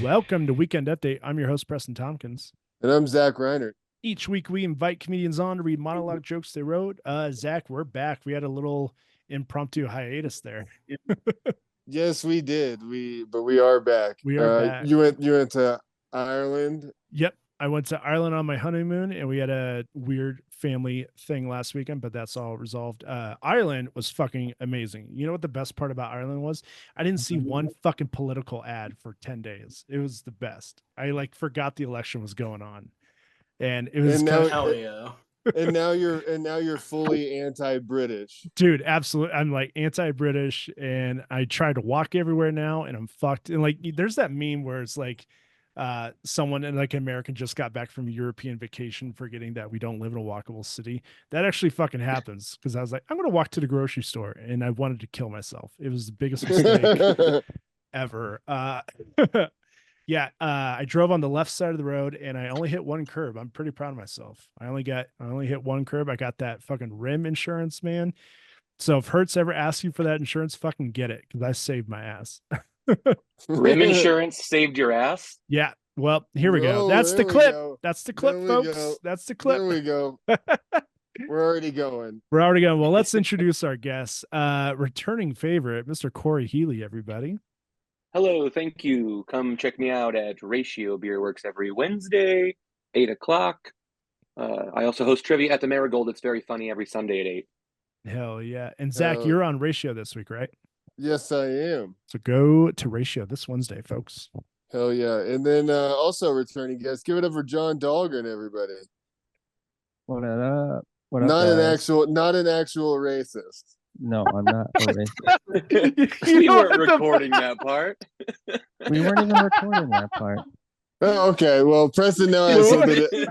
Welcome to Weekend Update. I'm your host, Preston Tompkins. And I'm Zach Reinert. Each week, we invite comedians on to read monologue jokes they wrote. Zach, we're back. We had a little impromptu hiatus there. Yes, we did. But we are back. We are back. You went to Ireland. Yep. I went to Ireland on my honeymoon, and we had a weird family thing last weekend, but that's all resolved. Ireland was fucking amazing. You know what the best part about Ireland was? I didn't see one fucking political ad for 10 days. It was the best. I forgot the election was going on. And it was hell yeah. And now you're fully anti-British. Dude, absolutely. I'm like anti-British, and I try to walk everywhere now, and I'm fucked. And like there's that meme where it's like someone and like an American just got back from European vacation, forgetting that we don't live in a walkable city. That actually fucking happens, because I was like, I'm gonna walk to the grocery store, and I wanted to kill myself. It was the biggest mistake ever. Yeah, I drove on the left side of the road, and I only hit one curb. I'm pretty proud of myself. I only hit one curb. I got that fucking rim insurance, man. So if Hertz ever asks you for that insurance, fucking get it, because I saved my ass. Rim insurance saved your ass? Yeah. Well, here we go. That's the clip. That's the clip, folks. That's the clip. There we go. We're already going. Well, let's introduce our guests. Returning favorite, Mr. Cory Helie, everybody. Hello, thank you. Come check me out at Ratio Beer Works every Wednesday, 8 o'clock. I also host trivia at the Marigold. It's very funny every Sunday at 8. Hell yeah. And Zach, you're on Ratio this week, right? Yes, I am. So go to Ratio this Wednesday, folks. Hell yeah. And then also returning guest, give it up for John Dahlgren, everybody. What up? Not an actual racist. No, I'm not a racist. We weren't recording that part. We weren't even recording that part. Oh, okay, well, Preston now has something to...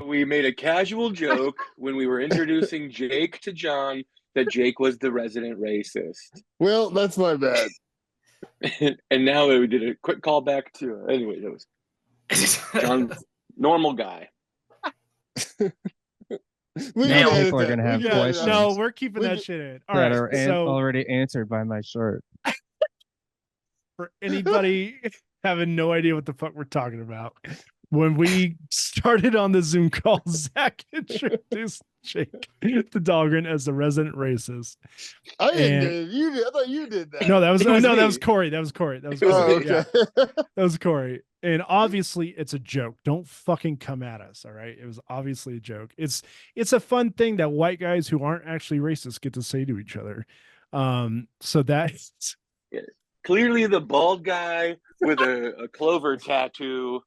We made a casual joke when we were introducing Jake to John that Jake was the resident racist. Well, that's my bad. And now we did a quick callback to anyway, that was John's normal guy. People are gonna have questions. No, we're keeping that shit in. All right, are already answered by my shirt. For anybody having no idea what the fuck we're talking about, when we started on the Zoom call, Zach introduced Jake to Dahlgren as the resident racist. I didn't do it. You did. I thought you did that. No, that was Cory. That was Cory. Oh, okay. Yeah. That was Cory. And obviously it's a joke. Don't fucking come at us. All right. It was obviously a joke. It's a fun thing that white guys who aren't actually racist get to say to each other. So that's clearly the bald guy with a clover tattoo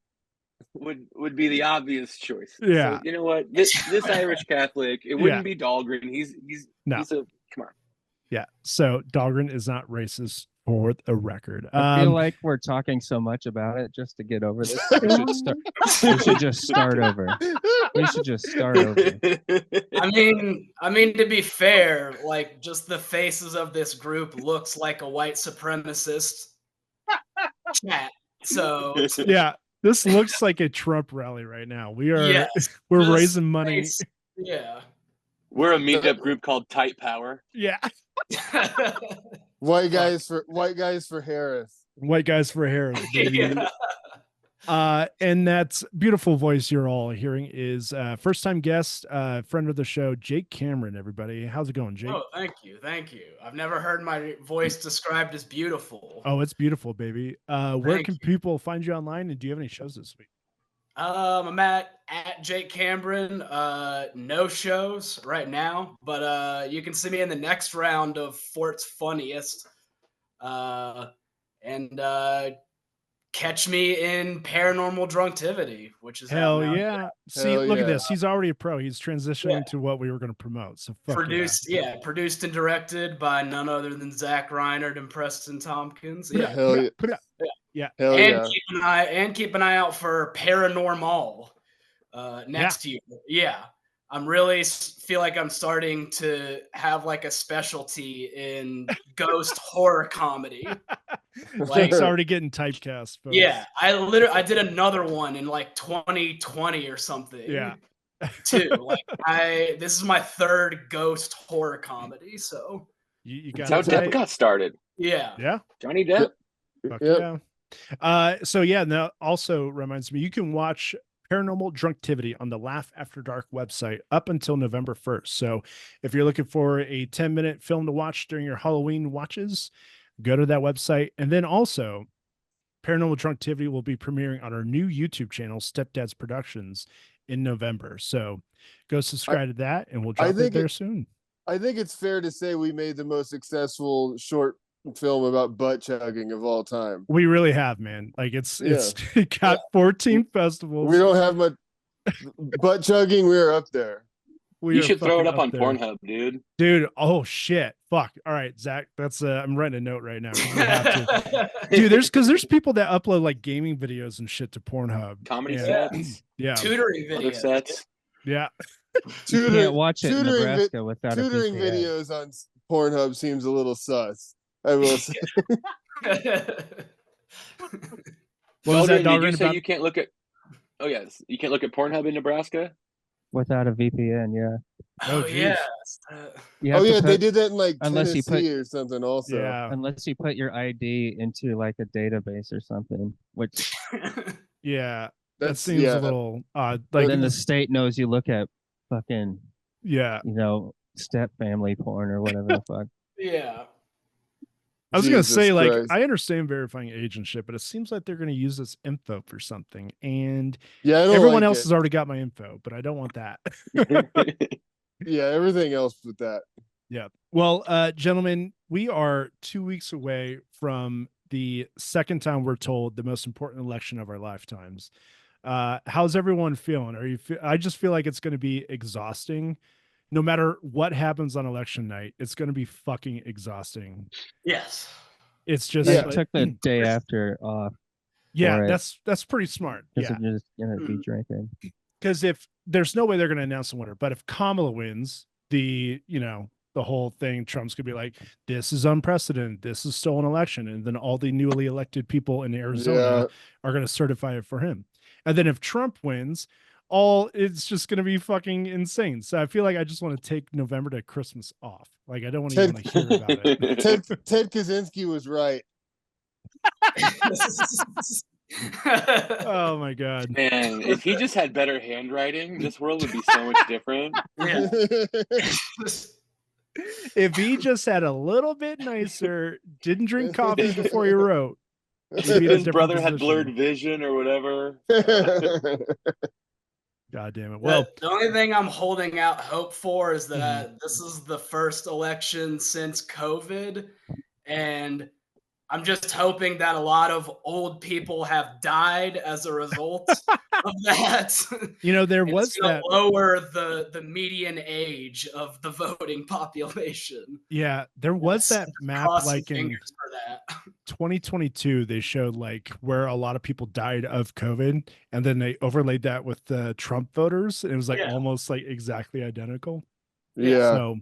would be the obvious choice. Yeah. So, you know what? This Irish Catholic, it wouldn't be Dahlgren. He's come on. Yeah. So Dahlgren is not racist, for the record. I feel like we're talking so much about it just to get over this. We should just start over. I mean, to be fair, like just the faces of this group looks like a white supremacist chat. So yeah, this looks like a Trump rally right now. We're raising money. Yeah. We're a meetup group called Tight Power. Yeah. White guys for Harris. White guys for Harris. Yeah. And that's beautiful voice you're all hearing is first time guest, friend of the show, Jake Cambron, everybody. How's it going, Jake? Oh, thank you. I've never heard my voice described as beautiful. Oh, it's beautiful, baby. Where can people find you online, and do you have any shows this week? I'm at Jake Cambron. No shows right now, but you can see me in the next round of Fort's Funniest. And catch me in Paranormal Drunktivity, which is hell yeah. See, look at this. He's already a pro. He's transitioning to what we were going to promote. So produced and directed by none other than Zach Reinert and Preston Tompkins. Yeah, hell yeah. Put it up. Yeah. Hell and yeah. keep an eye out for Paranormal next year. Yeah. I'm really feel like I'm starting to have like a specialty in ghost horror comedy. Jake's already getting typecast. Folks. Yeah, I did another one in like 2020 or something. Yeah. Too. Like this is my third ghost horror comedy. So you got how Depp got started. Yeah. Yeah. Johnny Depp. Fuck Yep. yeah. So yeah, that also reminds me, you can watch Paranormal Drunktivity on the Laugh After Dark website up until November 1st. So if you're looking for a 10-minute film to watch during your Halloween watches, go to that website. And then also, Paranormal Drunktivity will be premiering on our new YouTube channel, Stepdad's Productions, in November. So go subscribe to that, and we'll drop it there soon. I think it's fair to say we made the most successful short film about butt chugging of all time. We really have, man. Like it got 14 festivals. We don't have much butt chugging. We're up there. You should throw it up on there. Pornhub, dude. Dude, oh shit. Fuck. All right, Zach. That's I'm writing a note right now. We have to. Dude, there's people that upload like gaming videos and shit to Pornhub. Comedy sets. Yeah. Tutoring Other videos. sets. Yeah. You can't watch it in Nebraska without a tutoring VPN. videos on Pornhub seems a little sus. I will say. What was that, Did you say you can't look at? Oh yes, you can't look at Pornhub in Nebraska Without a VPN, yeah. Oh yeah. They did that in like unless you Tennessee or something also. Yeah. Unless you put your ID into like a database or something, which yeah. That That's seems a little odd. Like then the state knows you look at fucking step family porn or whatever the fuck. Yeah. I was gonna say, like, Christ. I understand verifying agentship, but it seems like they're gonna use this info for something. And everyone else has already got my info, but I don't want that. Yeah, everything else with that. Yeah. Well, gentlemen, we are 2 weeks away from the second time we're told the most important election of our lifetimes. How's everyone feeling? I just feel like it's going to be exhausting. No matter what happens on election night, it's going to be fucking exhausting. Yes. It's just I took the day after off. Yeah, that's pretty smart. Yeah, you're just gonna be drinking. Because if there's no way they're going to announce the winner, but if Kamala wins, the whole thing, Trump's gonna be like, this is unprecedented, this is stolen election, and then all the newly elected people in Arizona are going to certify it for him. And then if Trump wins, it's just going to be fucking insane. So I feel like I just want to take November to Christmas off. Like I don't want to even hear about it. Ted Kaczynski was right. Oh my god, man! If he just had better handwriting, this world would be so much different. Yeah. If he just had a little bit nicer, didn't drink coffee before he wrote. His brother had blurred vision or whatever. God damn it. Well, the only thing I'm holding out hope for is that this is the first election since COVID. And I'm just hoping that a lot of old people have died as a result of that. There was that lower the median age of the voting population. Yeah, there was that map like in for that. 2022. They showed like where a lot of people died of COVID, and then they overlaid that with the Trump voters, and it was like almost like exactly identical. Yeah. So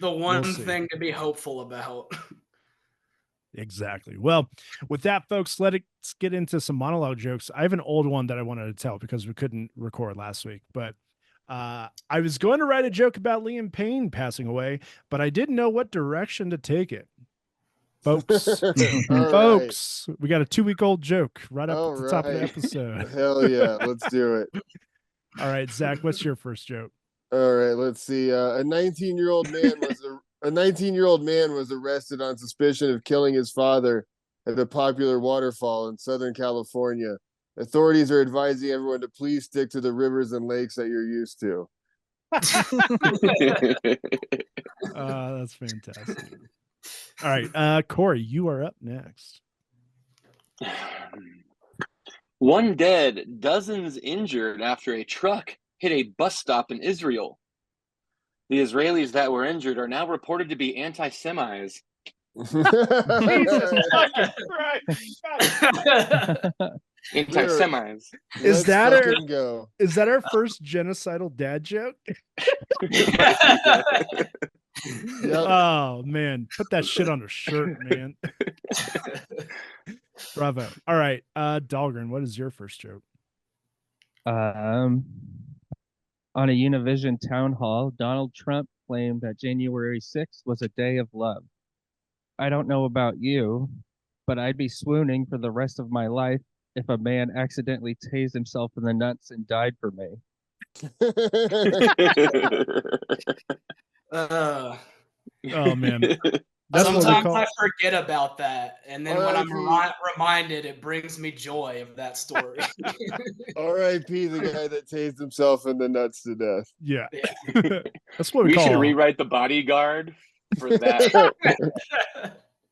the one thing to be hopeful about. Exactly. Well, with that, folks, let's get into some monologue jokes. I have an old one that I wanted to tell because we couldn't record last week, but I was going to write a joke about Liam Payne passing away, but I didn't know what direction to take it. Folks, folks, we got a 2-week-old joke right up at the top of the episode. Hell yeah, let's do it. All right, Zach, what's your first joke? All right, let's see. A 19-year-old man was arrested on suspicion of killing his father at a popular waterfall in Southern California. Authorities are advising everyone to please stick to the rivers and lakes that you're used to. That's fantastic. All right, Cory, you are up next. One dead, dozens injured after a truck hit a bus stop in Israel. The Israelis that were injured are now reported to be anti-Semites. Jesus fucking Christ. Anti-Semites. Is that our first genocidal dad joke? Oh man, put that shit on a shirt, man. Bravo. All right, Dahlgren, what is your first joke? On a Univision town hall, Donald Trump claimed that January 6th was a day of love. I don't know about you, but I'd be swooning for the rest of my life if a man accidentally tased himself in the nuts and died for me. Oh man, that's what we Sometimes call. I forget about that, and then when I'm R.I.P. reminded, it brings me joy of that story. R.I.P. the guy that tased himself in the nuts to death. Yeah, that's what we We call. should rewrite The Bodyguard for that.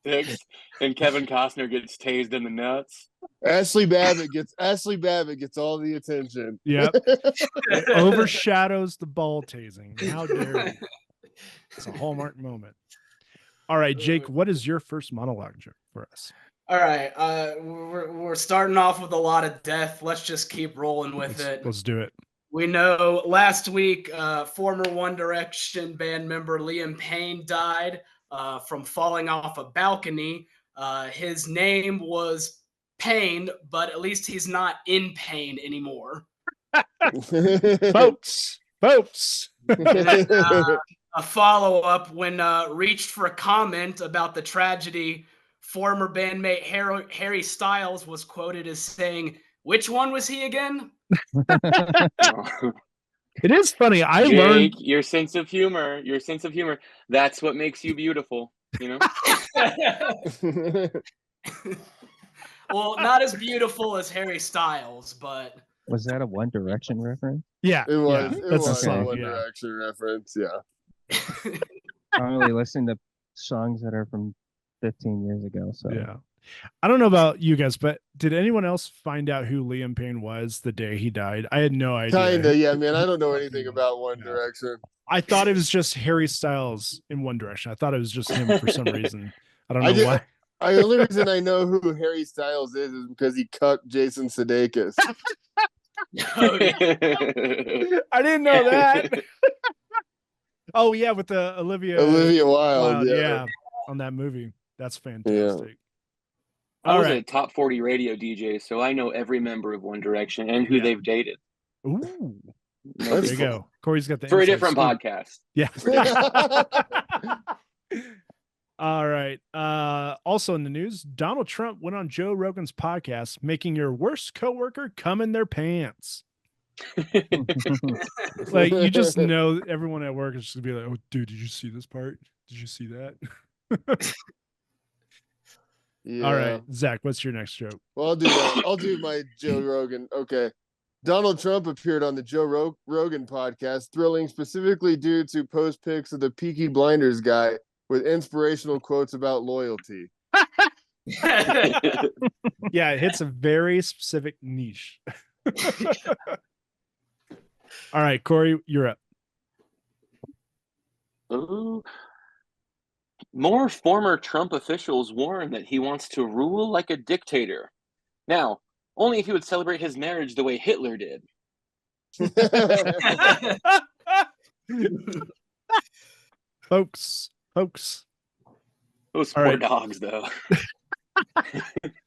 Six, and Kevin Costner gets tased in the nuts. Ashley Babbitt gets all the attention. Yep. It overshadows the ball tasing. How dare you? It's a hallmark moment. All right, Jake, what is your first monologue joke for us? All right, we're starting off with a lot of death. Let's just keep rolling with it. Let's do it. We know last week, former One Direction band member Liam Payne died from falling off a balcony. His name was Payne, but at least he's not in pain anymore. Folks. And then, a follow-up, when reached for a comment about the tragedy, former bandmate Harry Styles was quoted as saying, "Which one was he again?" It is funny. I Jake, learned your sense of humor. That's what makes you beautiful, you know? Well, not as beautiful as Harry Styles, but Was that a One Direction reference? Yeah, It was. yeah, It that's was a song. a One Yeah. Direction reference. Yeah. I'm only listening to songs that are from 15 years ago. So Yeah. I don't know about you guys, but did anyone else find out who Liam Payne was the day he died? I had no idea. Kinda. Yeah, man. I don't know anything about One Yeah. Direction. I thought it was just Harry Styles in One Direction. I thought it was just him for some reason. I don't know why. The only reason I know who Harry Styles is because he cucked Jason Sudeikis. oh, yeah. I didn't know that. Oh yeah, with the Olivia Wilde. yeah, on that movie. That's fantastic. I All was right. a top 40 radio DJ, so I know every member of One Direction and who Yeah. they've dated. Ooh, No there you people. go. Corey's got the For a inside different scoop. podcast. Yeah. All right. Also in the news, Donald Trump went on Joe Rogan's podcast, making your worst coworker come in their pants. Like, you just know everyone at work is just gonna be like, "Oh, dude, did you see this part? Did you see that?" Yeah. All right, Zach, what's your next joke? Well, I'll do that. I'll do my Joe Rogan. Okay. Donald Trump appeared on the Joe Rogan podcast, thrilling specifically due to post pics of the Peaky Blinders guy with inspirational quotes about loyalty. Yeah, it hits a very specific niche. All right, Corey, you're up. Ooh. More former Trump officials warn that he wants to rule like a dictator. Now, only if he would celebrate his marriage the way Hitler did. Folks. Those All poor right. dogs, though.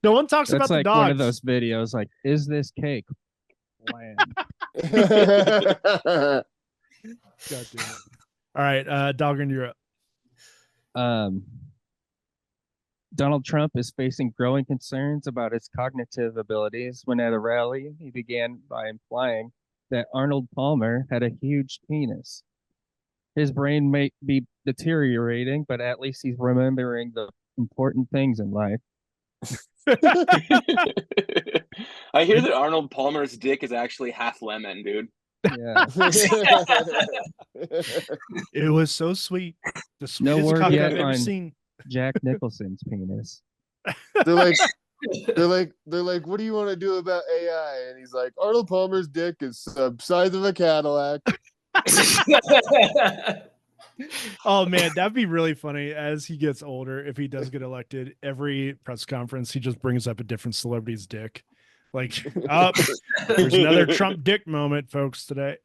No one talks that's about like the dogs. one of those videos. Like, is this cake bland? God damn it. All right, Dahlgren, you're up. Donald Trump is facing growing concerns about his cognitive abilities when at a rally he began by implying that Arnold Palmer had a huge penis. His brain may be deteriorating, but at least he's remembering the important things in life. I hear that Arnold Palmer's dick is actually half lemon, dude. Yeah. It was so sweet. The No sweetest word cock yet I've ever on seen. Jack Nicholson's penis. They're like, what do you want to do about AI? And he's like, Arnold Palmer's dick is the size of a Cadillac. Oh man, that'd be really funny as he gets older. If he does get elected, every press conference he just brings up a different celebrity's dick. Like, there's another Trump dick moment, folks, today.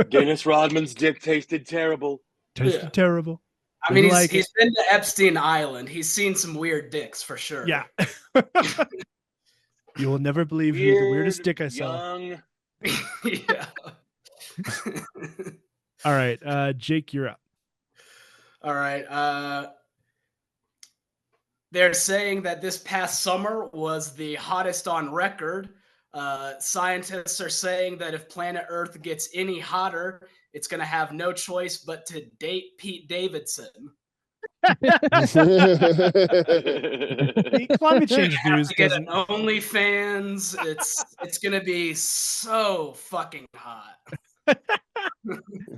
Dennis Rodman's dick tasted terrible. Tasted terrible. I mean, Didn't he's been to Epstein Island. He's seen some weird dicks for sure. Yeah. You will never believe who the weirdest dick I saw. Young. Yeah. All right, Jake, you're up. All right. They're saying that this past summer was the hottest on record. Scientists are saying that if planet Earth gets any hotter, it's going to have no choice but to date Pete Davidson. The climate change Have news to get an doesn't. OnlyFans. It's going to be so fucking hot.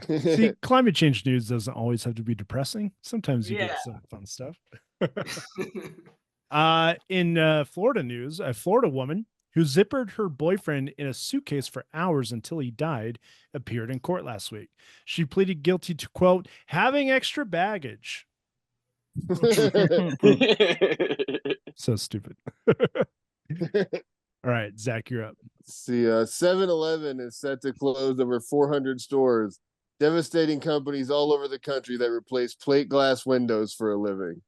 See, climate change news doesn't always have to be depressing. Sometimes you get some fun stuff. In Florida news, a Florida woman who zippered her boyfriend in a suitcase for hours until he died appeared in court last week. She pleaded guilty to, quote, having extra baggage. So stupid. All right, Zach, you're up. Let's see, 7-Eleven is set to close over 400 stores, devastating companies all over the country that replace plate glass windows for a living.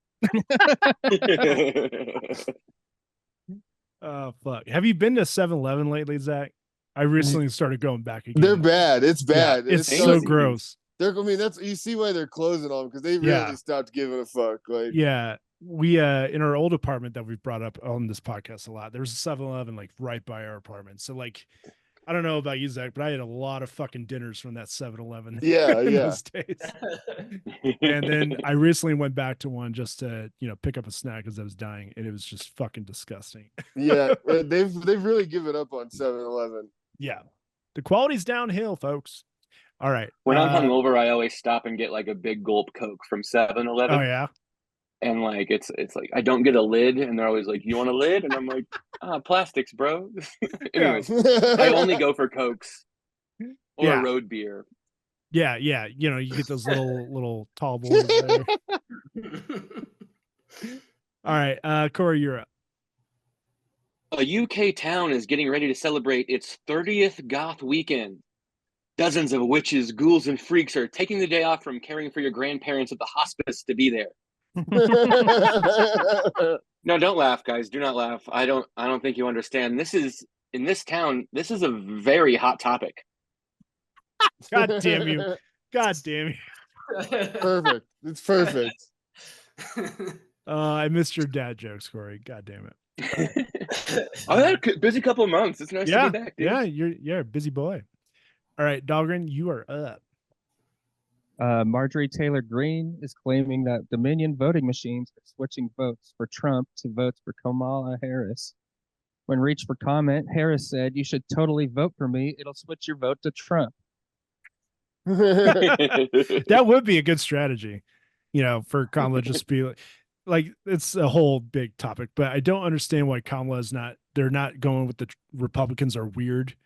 Oh, fuck. Have you been to 7-Eleven lately, Zach? I recently started going back again. They're bad. It's bad. Yeah, it's so gross. I mean, that's you see why they're closing on because they really stopped giving a fuck. Like, yeah, we in our old apartment that we've brought up on this podcast a lot, there's a 7-Eleven like right by our apartment. So like, I don't know about you, Zach, but I had a lot of fucking dinners from that 7-Eleven. Those days. And then I recently went back to one just to pick up a snack because I was dying, and it was just fucking disgusting. Yeah, they've really given up on 7-Eleven. Yeah, the quality's downhill, folks. All right. When I'm hungover, I always stop and get like a big gulp Coke from 7-Eleven. Oh yeah. And like it's like I don't get a lid, and they're always like, "You want a lid?" And I'm like, plastics, bro." Anyways, I only go for Cokes or a road beer. Yeah. You get those little tall boys there. All right, Corey, you're up. A UK town is getting ready to celebrate its 30th goth weekend. Dozens of witches, ghouls, and freaks are taking the day off from caring for your grandparents at the hospice to be there. No, don't laugh, guys. Do not laugh. I don't think you understand. This is in this town. This is a very hot topic. God damn you. Perfect. It's perfect. I missed your dad jokes, Corey. God damn it. I had a busy couple of months. It's nice to be back, dude. Yeah, you're a busy boy. All right, Dahlgren, you are up. Marjorie Taylor Greene is claiming that Dominion voting machines are switching votes for Trump to votes for Kamala Harris. When reached for comment, Harris said, "You should totally vote for me. It'll switch your vote to Trump." That would be a good strategy, for Kamala just be like it's a whole big topic, but I don't understand why Kamala's they're not going with the Republicans are weird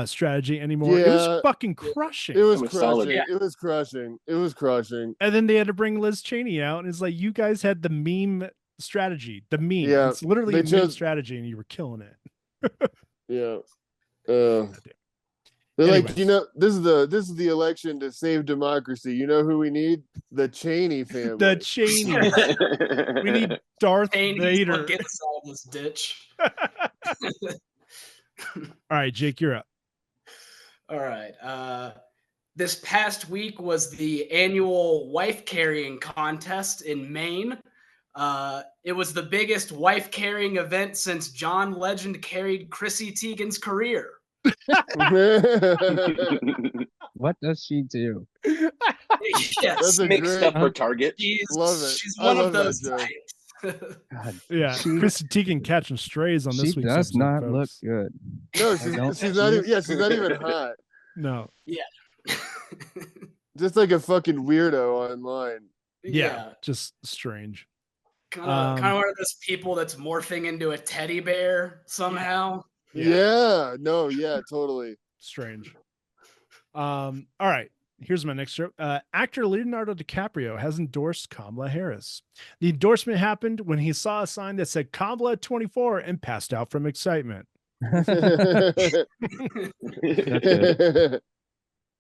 strategy anymore. It was fucking crushing. It was crushing. Solid. It was crushing. It was crushing. And then they had to bring Liz Cheney out, and it's like, you guys had the meme strategy. The meme. Yeah, it's literally a meme strategy, and you were killing it. Yeah. They're like, this is the election to save democracy. You know who we need? The Cheney family. The Cheney. We need Darth Vader. Get us out of this ditch. All right, Jake, you're up. All right. This past week was the annual wife carrying contest in Maine. It was the biggest wife carrying event since John Legend carried Chrissy Teigen's career. What does she do? Yes, makes stuff for Target. Love it. She's one of those types. God, yeah, Chrissy Teigen catching strays on this week's She does episode, not folks. look good. No, she's not even. Yeah, she's not even hot. No. Yeah. Just like a fucking weirdo online. Yeah, just strange. Kind of one of those people that's morphing into a teddy bear somehow. Yeah. No. Yeah. Totally. Strange. All right. Here's my next joke. Actor Leonardo DiCaprio has endorsed Kamala Harris. The endorsement happened when he saw a sign that said Kamala 24 and passed out from excitement. All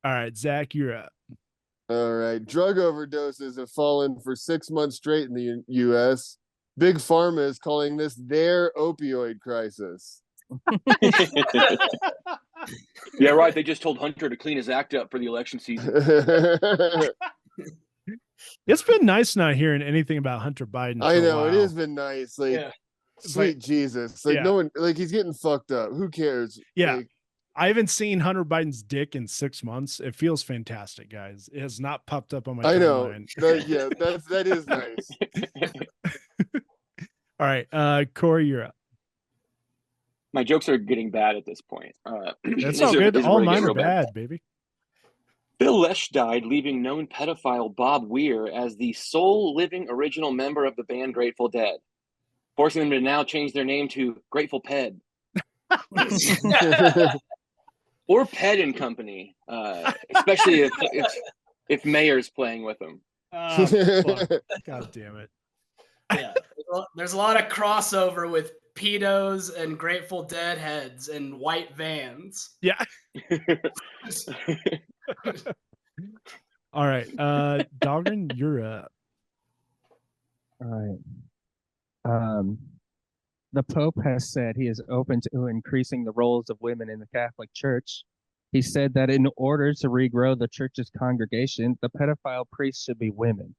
right, Zach, you're up. All right. Drug overdoses have fallen for 6 months straight in the U.S. Big Pharma is calling this their opioid crisis. Yeah, right. They just told Hunter to clean his act up for the election season. It's been nice not hearing anything about Hunter Biden. I for a know it while. has been nice. Like, Yeah. sweet Jesus, like yeah. no one, like he's getting fucked up. Who cares? Yeah. Like, I haven't seen Hunter Biden's dick in 6 months. It feels fantastic, guys. It has not popped up on my I know. timeline. Yeah, that is nice. All right, Corey, you're up. My jokes are getting bad at this point. That's These all good. these All where they get mine are real bad, baby. Bill Lesh died, leaving known pedophile Bob Weir as the sole living original member of the band Grateful Dead, forcing them to now change their name to Grateful Ped. Or Ped and Company, especially if Mayer's playing with them. Fuck. God damn it. Yeah, there's a lot of crossover with pedos and Grateful Dead heads and white vans. Yeah. All right. Dahlgren, you're up. All right. The Pope has said he is open to increasing the roles of women in the Catholic Church. He said that in order to regrow the church's congregation, the pedophile priests should be women.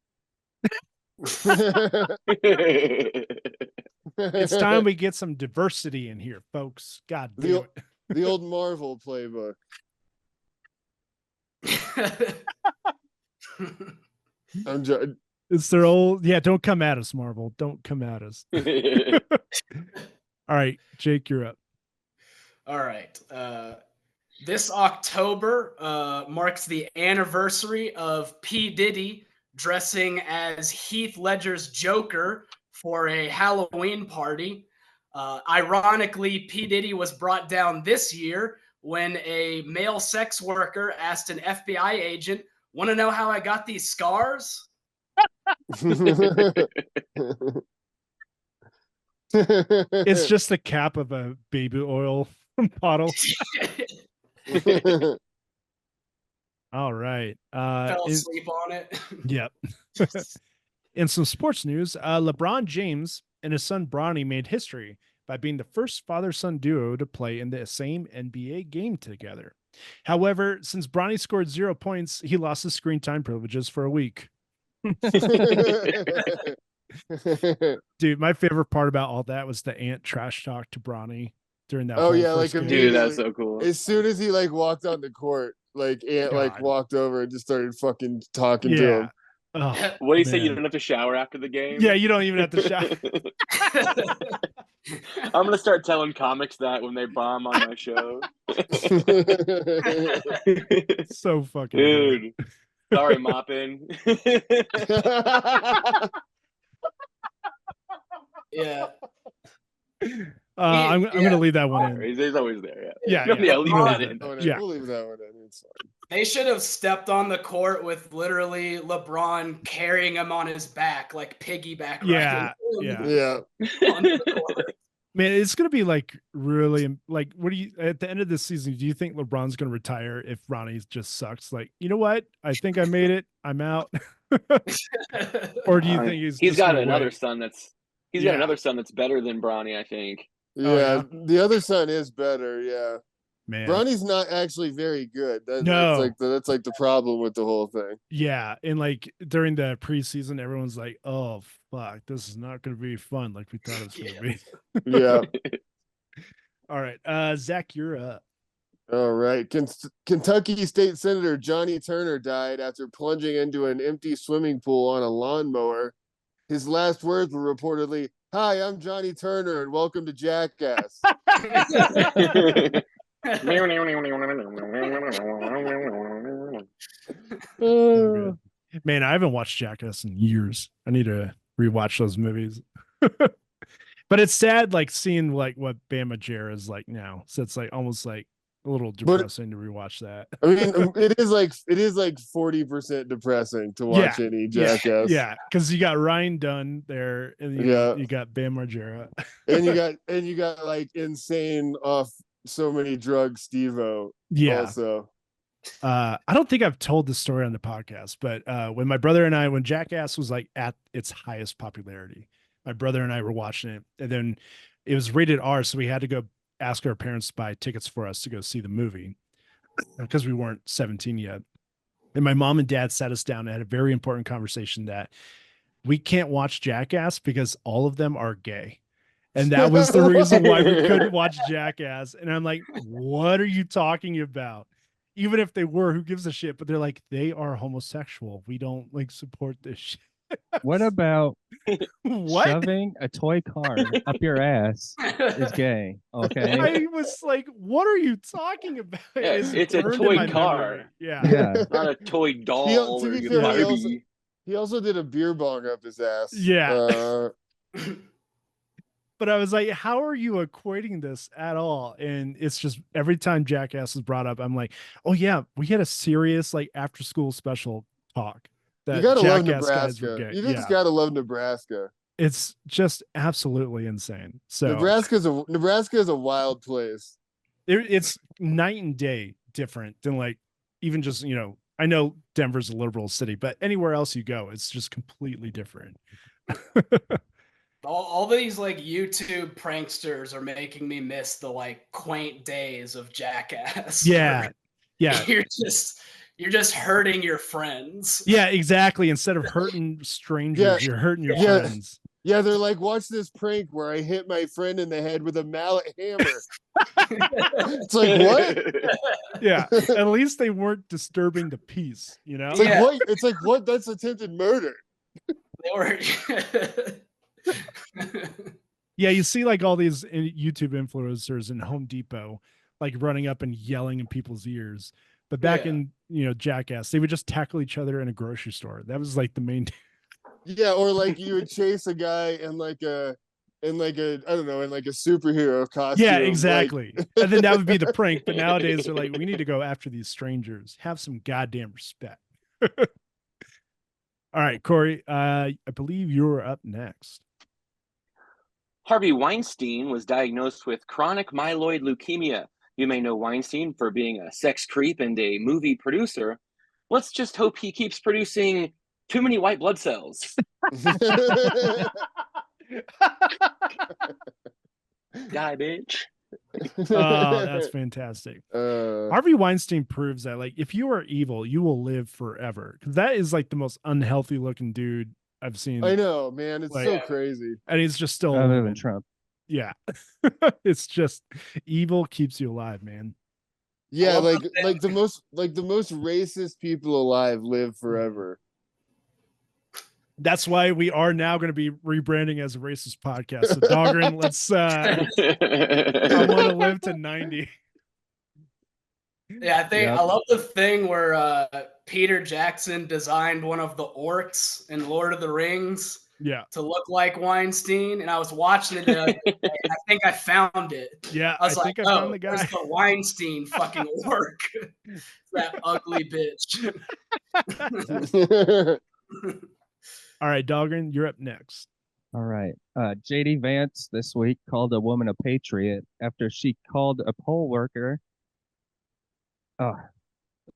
It's time we get some diversity in here, folks. God damn it. The old Marvel playbook. I'm just. It's their old, yeah, don't come at us, Marvel. Don't come at us. All right, Jake, you're up. All right. This October marks the anniversary of P. Diddy dressing as Heath Ledger's Joker for a Halloween party. Ironically, P. Diddy was brought down this year when a male sex worker asked an FBI agent, "Want to know how I got these scars?" It's just the cap of a baby oil bottle. All right. Fell asleep on it. Yep. In some sports news, LeBron James and his son Bronny made history by being the first father-son duo to play in the same NBA game together. However, since Bronny scored 0 points, he lost his screen time privileges for a week. Dude, my favorite part about all that was the Ant trash talk to Bronny during that. Oh yeah, like game. Dude, that's so cool. As soon as he like walked on the court, like Ant like walked over and just started fucking talking to him. Oh, what do you say? You don't have to shower after the game? Yeah, you don't even have to shower. I'm gonna start telling comics that when they bomb on my show. So fucking dude. Sorry, mopping. Yeah. I'm gonna leave that one in. He's always there. Yeah. Leave that in. Yeah, we'll leave that one in. It's fine. They should have stepped on the court with literally LeBron carrying him on his back, like piggyback. Yeah. Onto the court. Man, it's gonna be like really like. What do you at the end of this season? Do you think LeBron's gonna retire if Ronnie just sucks? Like, you know what? I think I made it. I'm out. Or do you think he's got another son that's got another son that's better than Bronny? I think. Yeah, the other son is better. Yeah. Man, Bronny's not actually very good. That's like the problem with the whole thing. Yeah, and like during the preseason, everyone's like, "Oh fuck, this is not going to be fun like we thought it was going to be." Yeah. All right, Zach, you're up. All right, Kentucky State Senator Johnny Turner died after plunging into an empty swimming pool on a lawnmower. His last words were reportedly, "Hi, I'm Johnny Turner, and welcome to Jackass." Man, I haven't watched Jackass in years. I need to rewatch those movies. But it's sad, like seeing like what Bam Margera is like now. So it's like almost like a little depressing to rewatch that. I mean, it is like 40% depressing to watch any Jackass. Yeah, because you got Ryan Dunn there, and you got Bam Margera, and you got like insane off so many drugs Steve-O. Yeah. Also. I don't think I've told this story on the podcast, but when my brother and I, when Jackass was like at its highest popularity, my brother and I were watching it, and then it was rated R, so we had to go ask our parents to buy tickets for us to go see the movie because we weren't 17 yet. And my mom and dad sat us down and had a very important conversation that we can't watch Jackass because all of them are gay. And that was the reason why we couldn't watch Jackass. And I'm like, what are you talking about? Even if they were, who gives a shit? But they're like, they are homosexual. We don't like support this shit. What about What? shoving a toy car up your ass is gay? Okay. I was like, what are you talking about? Yeah, it's a burned in toy my car. memory. Yeah. Yeah. Not a toy doll To or be a fair, Barbie. he also did a beer bong up his ass. Yeah. But I was like, how are you equating this at all? And it's just every time Jackass is brought up, I'm like, oh yeah, we had a serious like after school special talk. That You gotta love Jackass guys were Nebraska. gay. You Yeah. just gotta love Nebraska. It's just absolutely insane. So Nebraska is a wild place. it's night and day different than like even just, you know, I know Denver's a liberal city, but anywhere else you go, it's just completely different. All these like YouTube pranksters are making me miss the like quaint days of Jackass. Yeah. Yeah. You're just hurting your friends. Yeah, exactly. Instead of hurting strangers, you're hurting your friends. Yeah, they're like, watch this prank where I hit my friend in the head with a mallet hammer. It's like, what? Yeah, at least they weren't disturbing the peace, you know? It's like, what? It's like, what? That's attempted murder. They were. Yeah, you see like all these YouTube influencers in Home Depot, like running up and yelling in people's ears. But back in, you know, Jackass, they would just tackle each other in a grocery store. That was like the main. Yeah, or like you would chase a guy in like a I don't know, in like a superhero costume. Yeah, exactly. And then that would be the prank. But nowadays they're like, we need to go after these strangers. Have some goddamn respect. All right, Corey, I believe you're up next. Harvey Weinstein was diagnosed with chronic myeloid leukemia. You may know Weinstein for being a sex creep and a movie producer. Let's just hope he keeps producing too many white blood cells. Die, bitch. Oh, that's fantastic. Harvey Weinstein proves that, like, if you are evil, you will live forever. Because that is like the most unhealthy looking dude I've seen. I know, man. It's like, so crazy. And he's just still other than Trump. Yeah. It's just evil keeps you alive, man. Yeah, like the most racist people alive live forever. That's why we are now going to be rebranding as a racist podcast. So Dahlgren, let's I want to live to 90. Yeah, I love the thing where Peter Jackson designed one of the orcs in Lord of the Rings to look like Weinstein, and I was watching it and I think I found it. Yeah, I was like, think I found the guy. There's the Weinstein fucking orc. That ugly bitch. All right, Dahlgren, you're up next. All right. JD Vance this week called a woman a patriot after she called a poll worker. Oh,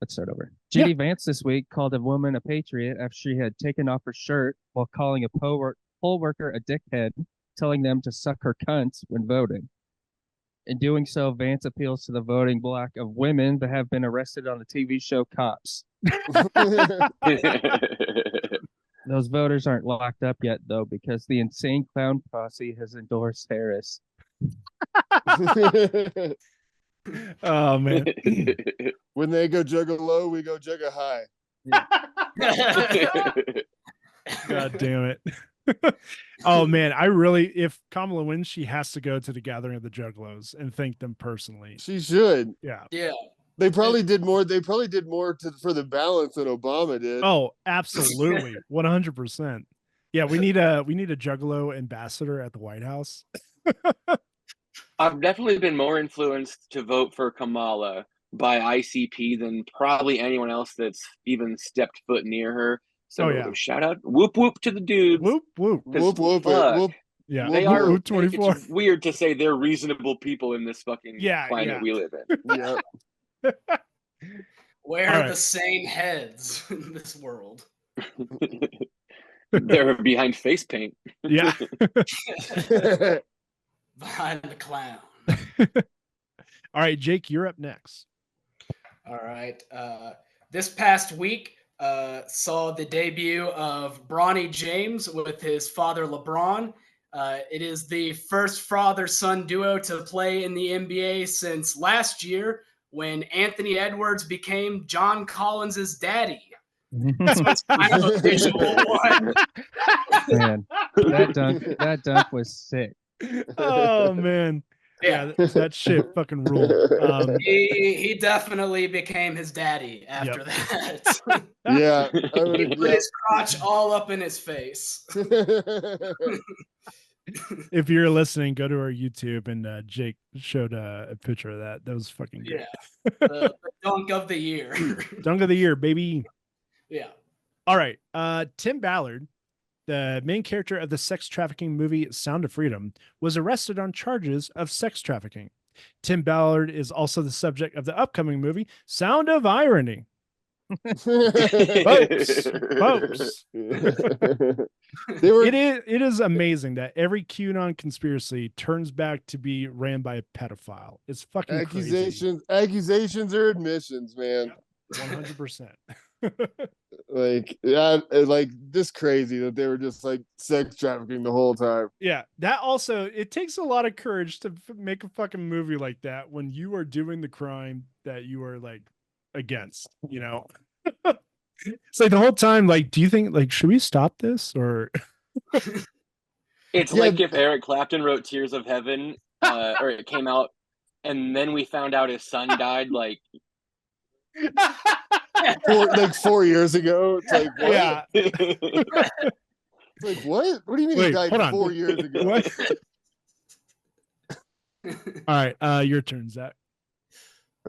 let's start over. JD Vance this week called a woman a patriot after she had taken off her shirt while calling a poll worker a dickhead, telling them to suck her cunt when voting. In doing so, Vance appeals to the voting bloc of women that have been arrested on the TV show Cops. Those voters aren't locked up yet, though, because the insane clown posse has endorsed Harris. Oh, man. When they go jugga low, we go jugga high. Yeah. God damn it. Oh, man. If Kamala wins, she has to go to the gathering of the Juggalos and thank them personally. She should. Yeah. Yeah. They probably did more. They probably did more for the balance than Obama did. Oh, absolutely, 100%. Yeah, we need a Juggalo ambassador at the White House. I've definitely been more influenced to vote for Kamala by ICP than probably anyone else that's even stepped foot near her. So shout out, whoop whoop to the dudes. Whoop whoop whoop whoop whoop. Yeah, they are. Whoop 24. It's weird to say they're reasonable people in this fucking planet we live in. Yeah. Where are the sane heads in this world? They're behind face paint. Yeah. Behind the clown. All right, Jake, you're up next. All right. This past week saw the debut of Bronny James with his father LeBron. It is the first father-son duo to play in the NBA since last year when Anthony Edwards became John Collins's daddy. So it's kind of a visual one. Man, that dunk was sick. Oh man. Yeah, that shit fucking ruled. He definitely became his daddy after that. Yeah, He put his crotch all up in his face. If you're listening, go to our YouTube, and Jake showed a picture of that. That was fucking good. Yeah, the dunk of the year. Dunk of the year, baby. Yeah. All right. Tim Ballard, the main character of the sex trafficking movie Sound of Freedom, was arrested on charges of sex trafficking. Tim Ballard is also the subject of the upcoming movie Sound of Irony. folks. It is amazing that every QAnon conspiracy turns back to be ran by a pedophile. It's fucking accusations or admissions, man. 100%. Like this crazy that they were just like sex trafficking the whole time. Yeah, that also, it takes a lot of courage to make a fucking movie like that when you are doing the crime that you are like against, you know. It's like the whole time, like, do you think, like, should we stop this? Or it's like if Eric Clapton wrote Tears of Heaven, or it came out and then we found out his son died like 4 years ago. It's like, what? Yeah. It's like, what? What do you mean he died 4 years ago? What? All right, your turn, Zach.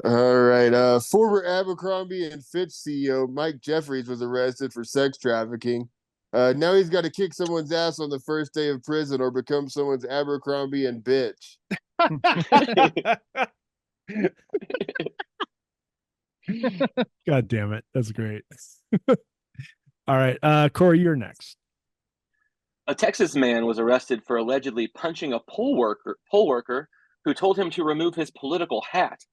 All right. Former Abercrombie and Fitch CEO Mike Jeffries was arrested for sex trafficking. Now he's got to kick someone's ass on the first day of prison or become someone's Abercrombie and bitch. God damn it. That's great. All right. Cory, you're next. A Texas man was arrested for allegedly punching a poll worker who told him to remove his political hat.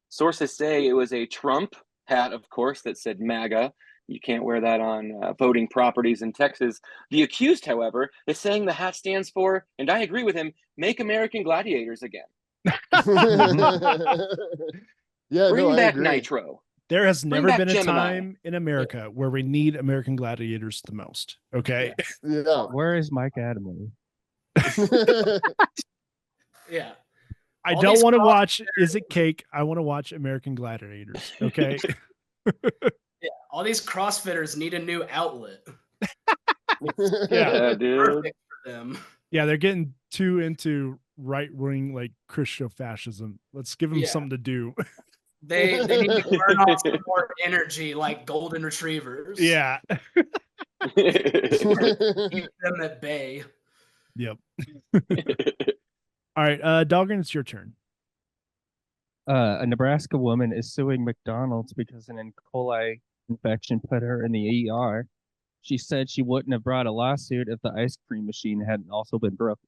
Sources say it was a Trump hat, of course, that said MAGA. You can't wear that on voting properties in Texas. The accused, however, is saying the hat stands for, and I agree with him, make American gladiators again. Yeah, Bring back Nitro. There has never been a Gemini. time in America where we need American gladiators the most. Okay. Yeah. Where is Mike Adamley? Yeah. I don't want to watch Is It Cake? I want to watch American Gladiators. Okay. Yeah. All these CrossFitters need a new outlet. Yeah, dude. Perfect for them. Yeah, they're getting too into right-wing like Christo-fascism. Let's give them something to do. They need to burn off some more energy like golden retrievers. Yeah. Keep them at bay. Yep. All right, Dahlgren, it's your turn. A Nebraska woman is suing McDonald's because an E. coli infection put her in the ER. She said she wouldn't have brought a lawsuit if the ice cream machine hadn't also been broken.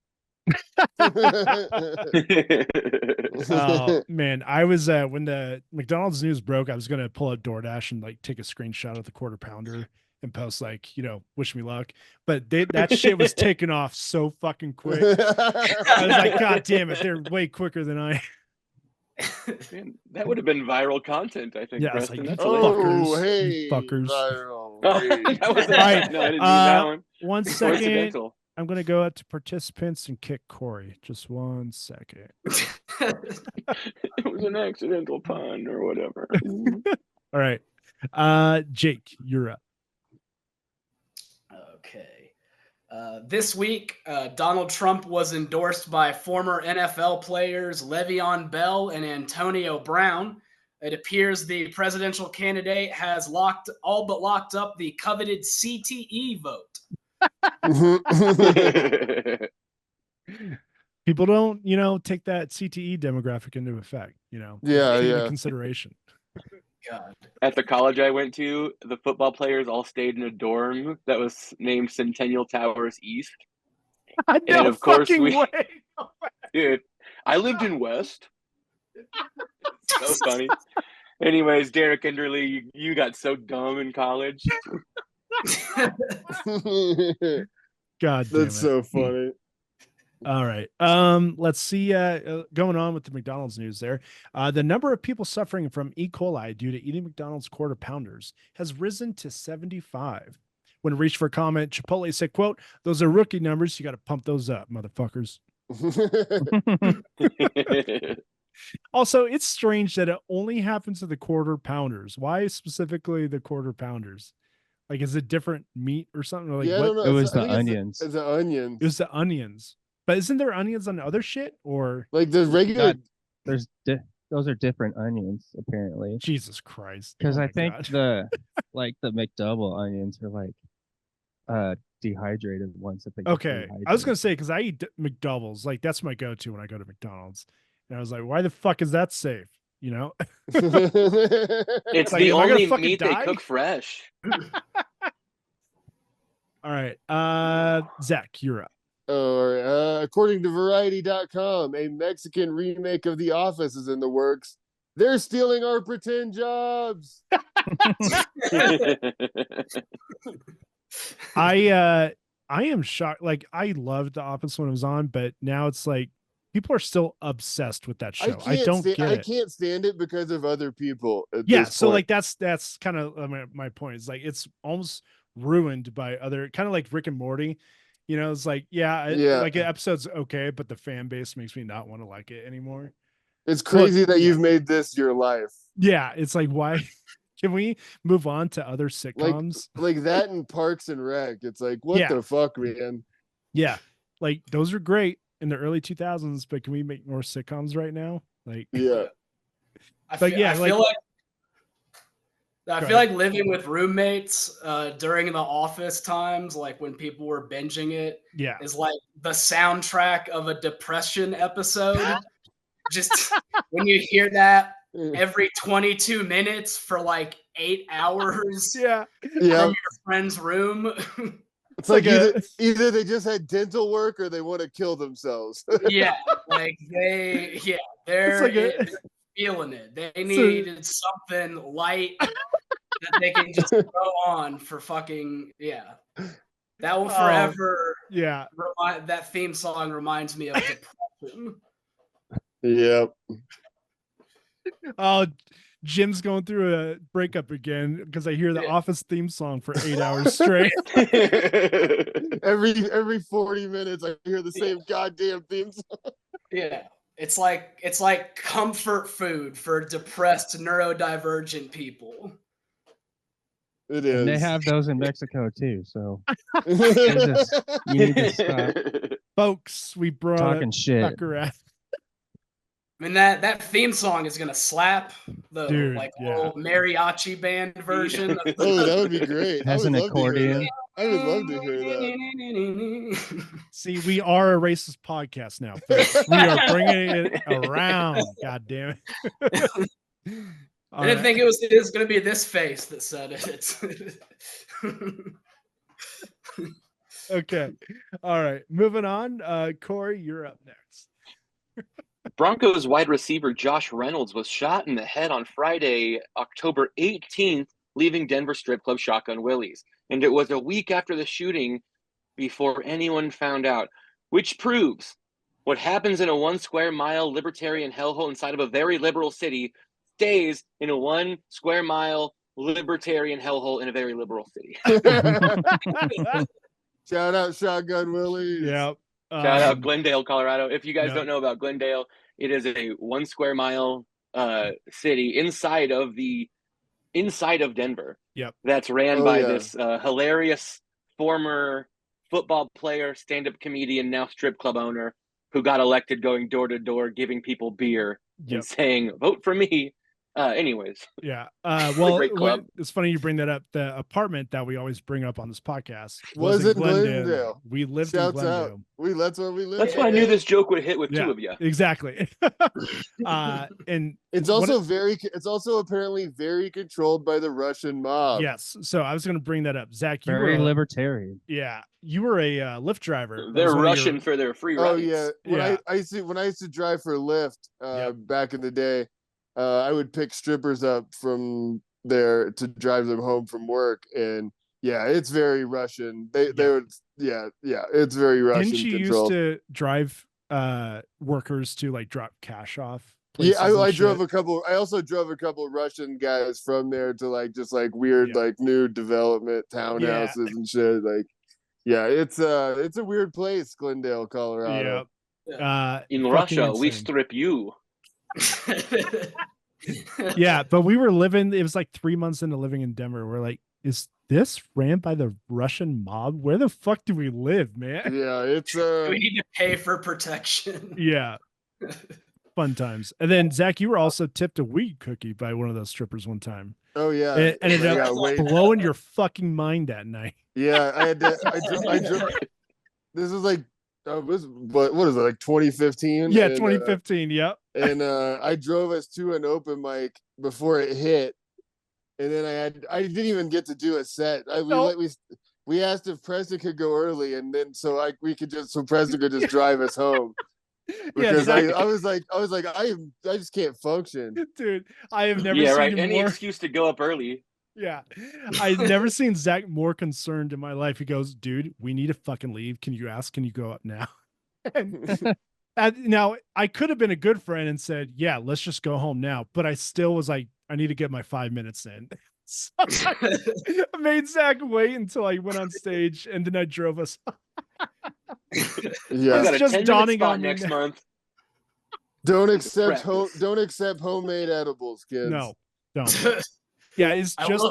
Oh man, I was when the McDonald's news broke, I was gonna pull up DoorDash and like take a screenshot of the quarter pounder and post like, you know, wish me luck. But that shit was taken off so fucking quick. I was like, God damn it, they're way quicker than I. Man, that would have been viral content, I think. Yeah, Preston. like, That's fuckers, hey, fuckers. viral. that was All right, no, I didn't mean that one. 1 second. Coincidental. I'm gonna go out to participants and kick Cory. Just 1 second. It was an accidental pun or whatever. All right, Jake, you're up. Okay. This week, Donald Trump was endorsed by former NFL players Le'Veon Bell and Antonio Brown. It appears the presidential candidate has all but locked up the coveted CTE vote. People don't, take that CTE demographic into effect, into consideration. God. At the college I went to, the football players all stayed in a dorm that was named Centennial Towers East. No, and of course way. Dude, I lived in West. So funny. Anyways, Derek Enderly, you got so dumb in college. God damn That's it. so funny. All right. Let's see. Going on with the McDonald's news there. The number of people suffering from E. coli due to eating McDonald's quarter pounders has risen to 75. When reached for comment, Chipotle said, quote, "Those are rookie numbers. You got to pump those up, motherfuckers." Also, it's strange that it only happens to the quarter pounders. Why specifically the quarter pounders? Like, is it different meat or something? Or like, Yeah, I what? don't know. It was I the think onions. It's the onions. It was the onions. But isn't there onions on other shit? Or Like the regular. There's those are different onions apparently. Jesus Christ? Because Oh I my think God. the McDouble onions are like dehydrated ones that they get Okay, I was dehydrated. gonna say because I eat McDoubles, like that's my go-to when I go to McDonald's, and I was like, why the fuck is that safe? You know, It's Like, the am I gonna only fucking meat die? they cook fresh. All right, Zach, you're up. Or according to Variety.com, a Mexican remake of The Office is in the works. They're stealing our pretend jobs. I am shocked. Like, I loved The Office when it was on, but now it's like people are still obsessed with that show. I don't get I it. can't stand it because of other people. At Yeah, this so point. like that's kind of my point. Is like it's almost ruined by other, kind of like Rick and Morty. You know, it's like like an episode's okay, but the fan base makes me not want to like it anymore. It's crazy that yeah. you've made this your life. Yeah, it's like, why can we move on to other sitcoms? Like that and Parks and Rec. It's like, what Yeah. the fuck, man? Yeah, like those are great in the early 2000s, but can we make more sitcoms right now? Like, Yeah. I But feel, yeah, I like- feel like I Go feel ahead. like living with roommates during the office times, like when people were binging it, yeah, is like the soundtrack of a depression episode. Just when you hear that every 22 minutes for like 8 hours yeah, from your friend's room. It's like either they just had dental work or they want to kill themselves. Yeah, like they're like feeling it. They needed something light that they can just go on for fucking That will forever. Yeah, that theme song reminds me of depression. Yep. Oh, Jim's going through a breakup again because I hear the Office theme song for 8 hours straight. every 40 minutes, I hear the same goddamn theme song. Yeah, it's like comfort food for depressed neurodivergent people. It is. And they have those in Mexico too. So you need to stop Folks, we brought talking shit. back around. I mean that theme song is gonna slap the little mariachi band version. Oh, that would be great. Has an accordion. I would love to hear that. See, we are a racist podcast now, folks. We are bringing it around. God damn it. I didn't think it was going to be this face that said it. Okay. All right. Moving on. Corey, you're up next. Broncos wide receiver Josh Reynolds was shot in the head on Friday, October 18th, leaving Denver strip club Shotgun Willie's. And it was a week after the shooting before anyone found out, which proves what happens in a 1 square mile libertarian hellhole inside of a very liberal city stays in a 1 square mile libertarian hellhole in a very liberal city. Shout out Shotgun Willie. Yep. Shout out Glendale, Colorado. If you guys don't know about Glendale, it is a 1 square mile city inside of Denver. Yep. That's ran by this hilarious former football player, stand-up comedian, now strip club owner, who got elected going door to door, giving people beer and saying, "Vote for me." Anyways. Yeah. Well, great club. It's funny you bring that up. The apartment that we always bring up on this podcast was in Glendale. We lived Shouts in Glendale. Out. That's where we live. That's why I knew this joke would hit with two of you. Exactly. And it's also apparently very controlled by the Russian mob. Yes. So I was going to bring that up. Zach, you very were libertarian. Yeah. You were a Lyft driver. They're Russian for their free rides. Oh yeah. When I used to drive for Lyft back in the day, I would pick strippers up from there to drive them home from work, and yeah, it's very Russian. They would it's very Russian Didn't you used controlled. to drive workers to like drop cash off Yeah, places and I drove shit? a couple. I also drove a couple of Russian guys from there to like just like weird Yeah. like new development Yeah. townhouses and shit. Like, yeah, it's a weird place, Glendale, Colorado. Yeah. In Fucking Russia, we insane. strip you. Yeah, but we were living, it was like 3 months into living in Denver. We're like, is this ran by the Russian mob? Where the fuck do we live, man? Yeah, it's We need to pay for protection. Yeah. Fun times. And then Zach, you were also tipped a weed cookie by one of those strippers one time. oh yeah, It ended I up got way- blowing your fucking mind that night. Yeah, I had to. I drove. This was like, what is it, like 2015? Yeah, And, 2015. Yep. and I drove us to an open mic before it hit, and then I didn't even get to do a set. We asked if Preston could go early, and then so Preston could just drive us home. Because Zach, I was like I just can't function. dude, I have never Yeah, seen right. him Any more. excuse to go up early. Yeah. I've never seen Zach more concerned in my life. He goes, dude, we need to fucking leave. Can you go up now? Now, I could have been a good friend and said, yeah, let's just go home now. But I still was like, I need to get my 5 minutes in. So I made Zach wait until I went on stage, and then I drove us. Yeah, I got It's a just 10-minute dawning spot on me next now. month. don't accept Practice. homemade edibles, kids. No, don't. Yeah, it's just.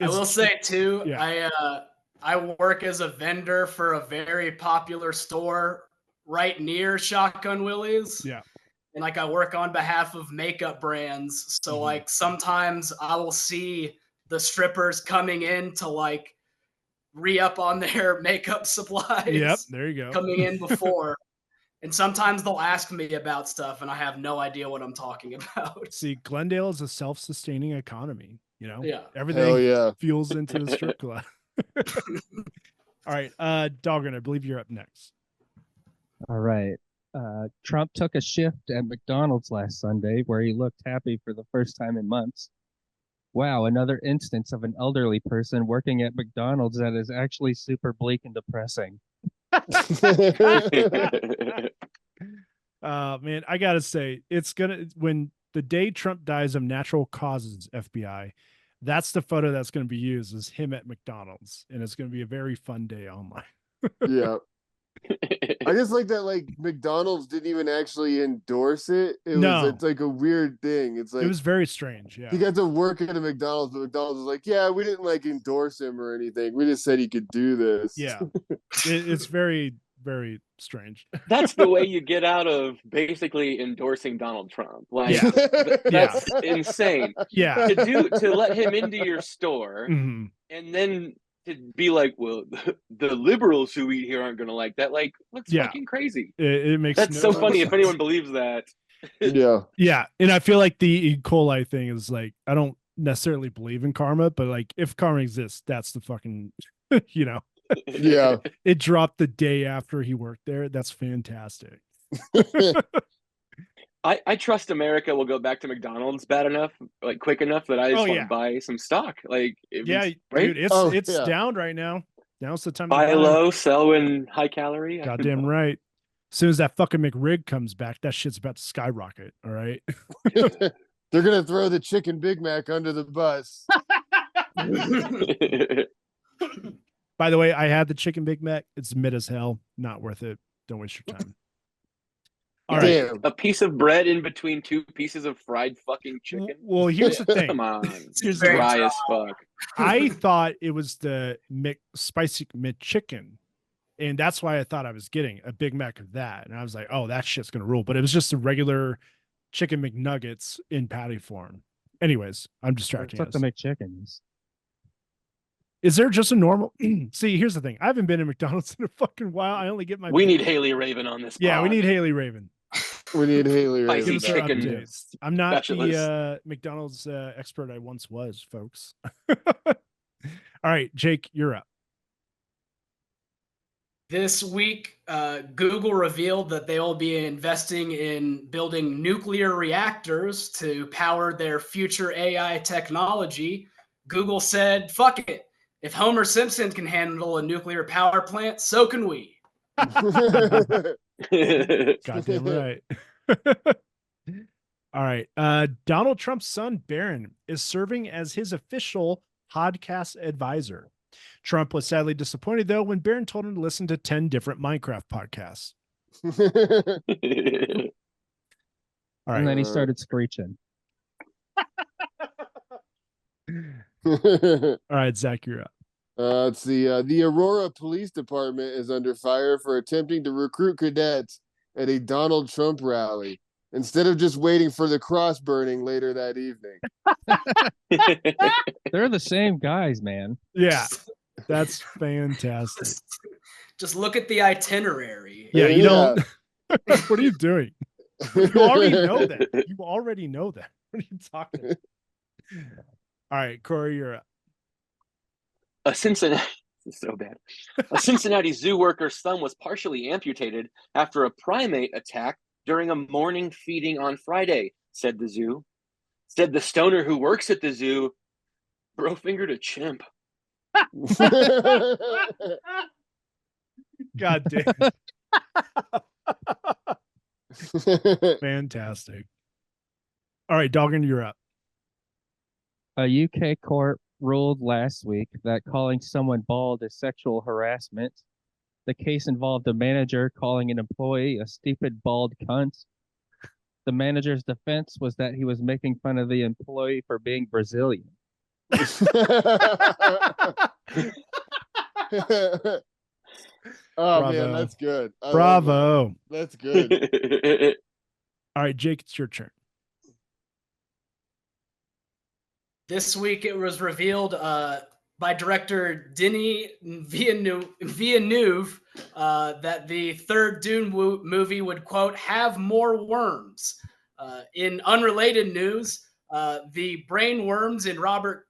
I will say too, Yeah. I work as a vendor for a very popular store right near Shotgun Willie's. Yeah. And like I work on behalf of makeup brands. So like sometimes I will see the strippers coming in to like re-up on their makeup supplies. Yep, there you go. Coming in before. And sometimes they'll ask me about stuff and I have no idea what I'm talking about. See, Glendale is a self-sustaining economy. You know, Yeah. everything Hell yeah. fuels into the strip club. All right, Dahlgren, I believe you're up next. All right. Trump took a shift at McDonald's last Sunday where he looked happy for the first time in months. Wow, another instance of an elderly person working at McDonald's that is actually super bleak and depressing. Man, I gotta say, when the day Trump dies of natural causes, FBI, that's the photo that's going to be used, is him at McDonald's, and it's going to be a very fun day online. Yeah. I just like that, like McDonald's didn't even actually endorse it. It's like a weird thing. It's like it was very strange. Yeah, he got to work at a McDonald's, but McDonald's was like, yeah, we didn't like endorse him or anything. We just said he could do this. Yeah, it's very, very strange. That's the way you get out of basically endorsing Donald Trump. Like, Yeah. that's insane. Yeah, To let him into your store Mhm. and then to be like, well, the liberals who eat here aren't going to like that. Like, that's Yeah. fucking crazy. It makes That's so funny if anyone believes that. Yeah. Yeah, and I feel like the E. coli thing is like, I don't necessarily believe in karma, but like if karma exists, that's the fucking, you know. Yeah. It dropped the day after he worked there. That's fantastic. I trust America will go back to McDonald's bad enough, like quick enough that I just want to buy some stock. Like, Yeah, right? dude, it's down right now. Now's the time to buy low, sell in high calorie. Goddamn right. As soon as that fucking McRib comes back, that shit's about to skyrocket. All right. They're gonna throw the chicken Big Mac under the bus. By the way, I had the chicken Big Mac. It's mid as hell. Not worth it. Don't waste your time. All right. Damn. A piece of bread in between two pieces of fried fucking chicken. Well, here's the thing. Come on. Here's It's dry as fuck. I thought it was the spicy McChicken. And that's why I thought I was getting a Big Mac of that. And I was like, oh, that shit's going to rule. But it was just the regular chicken McNuggets in patty form. Anyways, I'm distracting What's us. up to McChickens? Is there just a normal? See, here's the thing. I haven't been in McDonald's in a fucking while. I only get my. We need Haley Raven on this. Yeah, we pod. need Haley Raven. We need Haley Spicy Raven. Give us our chicken updates. I'm not specialist. the McDonald's expert I once was, folks. All right, Jake, you're up. This week, Google revealed that they will be investing in building nuclear reactors to power their future AI technology. Google said, fuck it. If Homer Simpson can handle a nuclear power plant, so can we. Goddamn right. All right. Donald Trump's son, Barron, is serving as his official podcast advisor. Trump was sadly disappointed, though, when Barron told him to listen to 10 different Minecraft podcasts. All right. And then he started screeching. All right, Zach, you're up. Let's see. The Aurora Police Department is under fire for attempting to recruit cadets at a Donald Trump rally instead of just waiting for the cross burning later that evening. They're the same guys, man. Yeah, that's fantastic. Just look at the itinerary. Yeah, you don't. What are you doing? You already know that. You already know that. What are you talking about? All right, Corey, you're up. A Cincinnati, this is so bad. A Cincinnati zoo worker's thumb was partially amputated after a primate attack during a morning feeding on Friday, said the zoo. Said the stoner who works at the zoo, bro fingered a chimp. God damn. Fantastic. All right, Dahlgren, you're up. A UK court ruled last week that calling someone bald is sexual harassment. The case involved a manager calling an employee a stupid bald cunt. The manager's defense was that he was making fun of the employee for being Brazilian. Oh, Bravo. man, that's good. Bravo. That's good. All right, Jake, it's your turn. This week, it was revealed by director Denis Villeneuve that the third Dune movie would, quote, have more worms. In unrelated news, the brain worms in Robert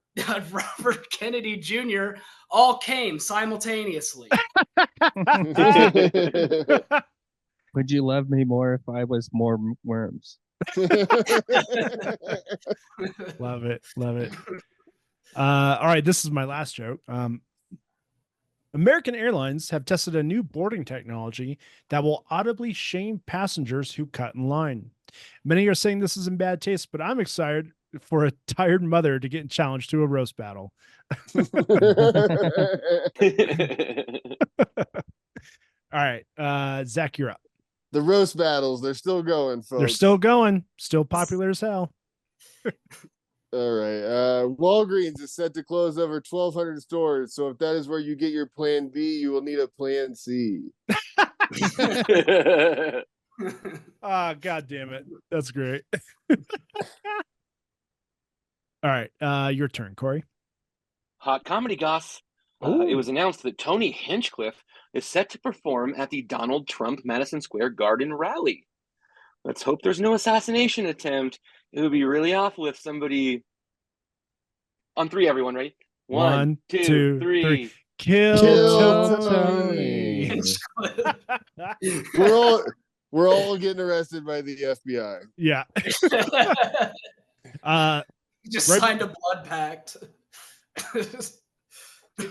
Kennedy Jr. all came simultaneously. Would you love me more if I was more worms? Love it. Love it. All right, this is my last joke. American Airlines have tested a new boarding technology that will audibly shame passengers who cut in line. Many are saying this is in bad taste, but I'm excited for a tired mother to get challenged to a roast battle. All right, Zach, you're up. The roast battles, they're still going, folks. They're still going, still popular as hell. All right. Walgreens is set to close over 1,200 stores. So if that is where you get your plan B, you will need a plan C. Ah, God damn it. That's great. All right. Your turn, Corey. Hot comedy goss. It was announced that Tony Hinchcliffe is set to perform at the Donald Trump Madison Square Garden rally. Let's hope there's no assassination attempt. It would be really awful if somebody... On three, everyone, ready? One, two, three. Kill Tony. We're all getting arrested by the FBI. Yeah. Just right, signed a blood pact.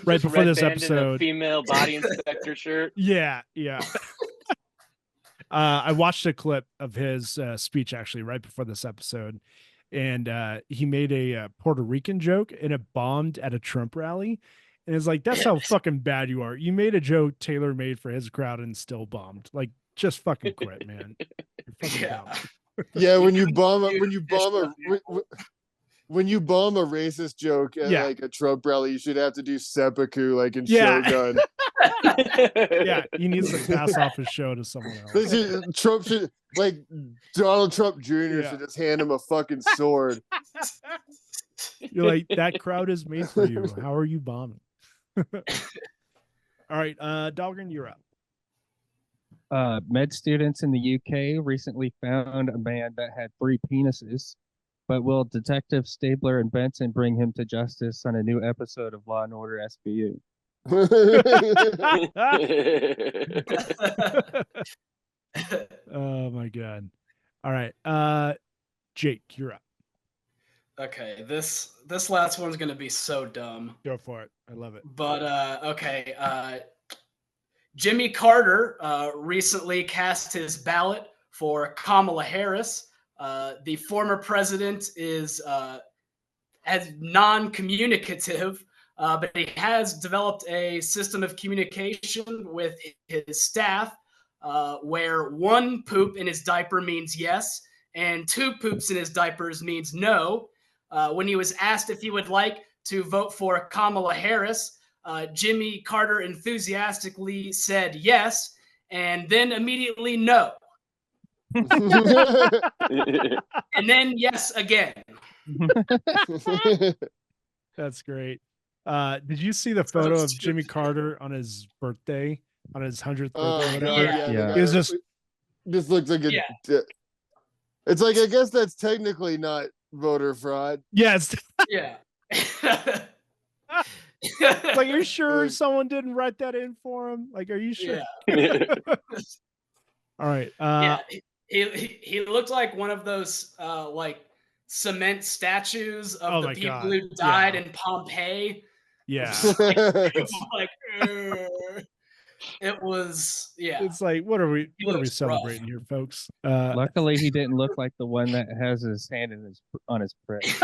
Right before this episode. Female body inspector shirt. Yeah. I watched a clip of his speech actually right before this episode, and he made a Puerto Rican joke, and it bombed at a Trump rally. And it's like, that's how fucking bad you are. You made a joke tailor made for his crowd and still bombed. Like, just fucking quit, man. You're fucking dumb. Yeah, when you bomb a racist joke at like a Trump rally, you should have to do seppuku like in Shogun. Yeah, he needs to pass off his show to someone else. Trump should, like, Donald Trump Jr. should just hand him a fucking sword. You're like, that crowd is made for you. How are you bombing? All right, Dahlgren, you're up. Med students in the UK recently found a man that had 3 penises, but will Detective Stabler and Benson bring him to justice on a new episode of Law and Order SVU? Oh my god. All right. Jake, you're up. Okay, this last one's gonna be so dumb. Go for it. I love it. But okay, Jimmy Carter recently cast his ballot for Kamala Harris. The former president is as non-communicative, but he has developed a system of communication with his staff where one poop in his diaper means yes, and two poops in his diapers means no. When he was asked if he would like to vote for Kamala Harris, Jimmy Carter enthusiastically said yes, and then immediately no. And then yes again. That's great. Did you see the photo of Jimmy Carter on his birthday, on his 100th birthday? Yeah. It was just this looks like a. It's like, I guess that's technically not voter fraud. yes. Yeah. Like, are you sure someone didn't write that in for him? Like, are you sure? Yeah. All right. Yeah. He looked like one of those like cement statues of the people who died in Pompeii. Yeah. Like, it was, yeah. It's like, what are we celebrating here, folks? Luckily, he didn't look like the one that has his hand on his press.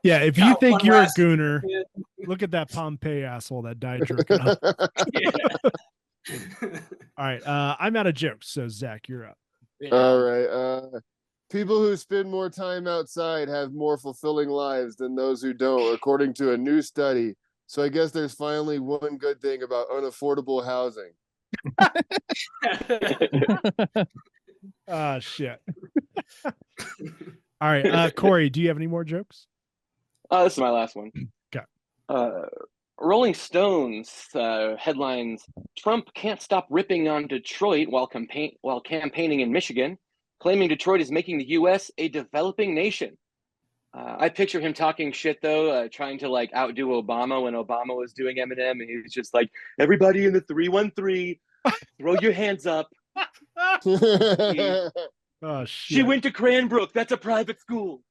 Yeah, if you think you're a gooner, look at that Pompeii asshole that died jerking up. All right, I'm out of jokes, so Zach, you're up. All right. People who spend more time outside have more fulfilling lives than those who don't, according to a new study. So I guess there's finally one good thing about unaffordable housing. Shit. All right, Cory, do you have any more jokes? This is my last one. Okay. Rolling Stones headlines: Trump can't stop ripping on Detroit while campaigning in Michigan, claiming Detroit is making the U.S. a developing nation. I picture him talking shit though, trying to like outdo Obama when Obama was doing Eminem, and he was just like, "Everybody in the 313, throw your hands up." Oh shit! She went to Cranbrook. That's a private school.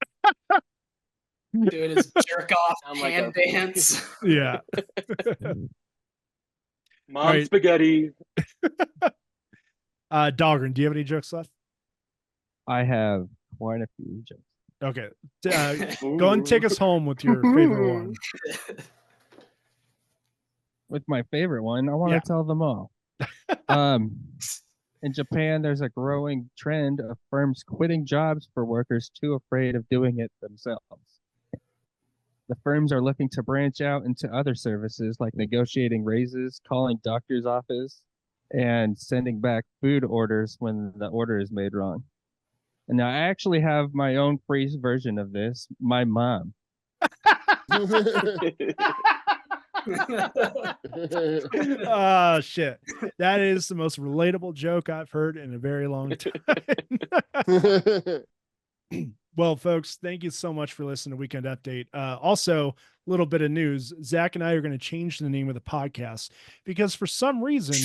Doing his jerk off hand dance. Yeah. Mom spaghetti. Dahlgren, do you have any jokes left? I have quite a few jokes. Okay. Go and take us home with your favorite one. With my favorite one, I want to tell them all. In Japan, there's a growing trend of firms quitting jobs for workers too afraid of doing it themselves. The firms are looking to branch out into other services like negotiating raises, calling doctor's office, and sending back food orders when the order is made wrong. And now I actually have my own free version of this. My mom. Oh shit. That is the most relatable joke I've heard in a very long time. Well, folks, thank you so much for listening to Weekend Update. Also, a little bit of news. Zach and I are going to change the name of the podcast because for some reason,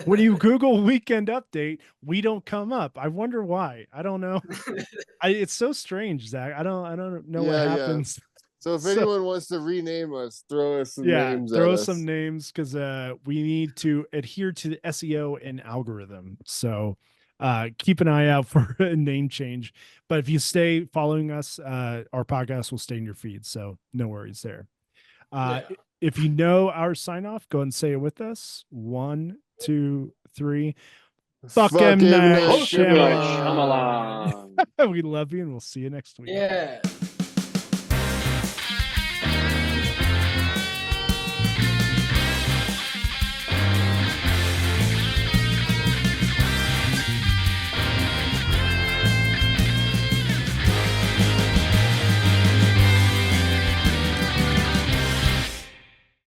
when you Google Weekend Update, we don't come up. I wonder why. I don't know. It's so strange, Zach. I don't know what happens. So if anyone wants to rename us, throw us some names. Throw us some names because we need to adhere to the SEO and algorithm. So keep an eye out for a name change. But if you stay following us, our podcast will stay in your feed. So no worries there. If you know our sign off, go and say it with us. 1, 2, 3. Fuck M. Night Shyamalan. We love you and we'll see you next week. Yeah.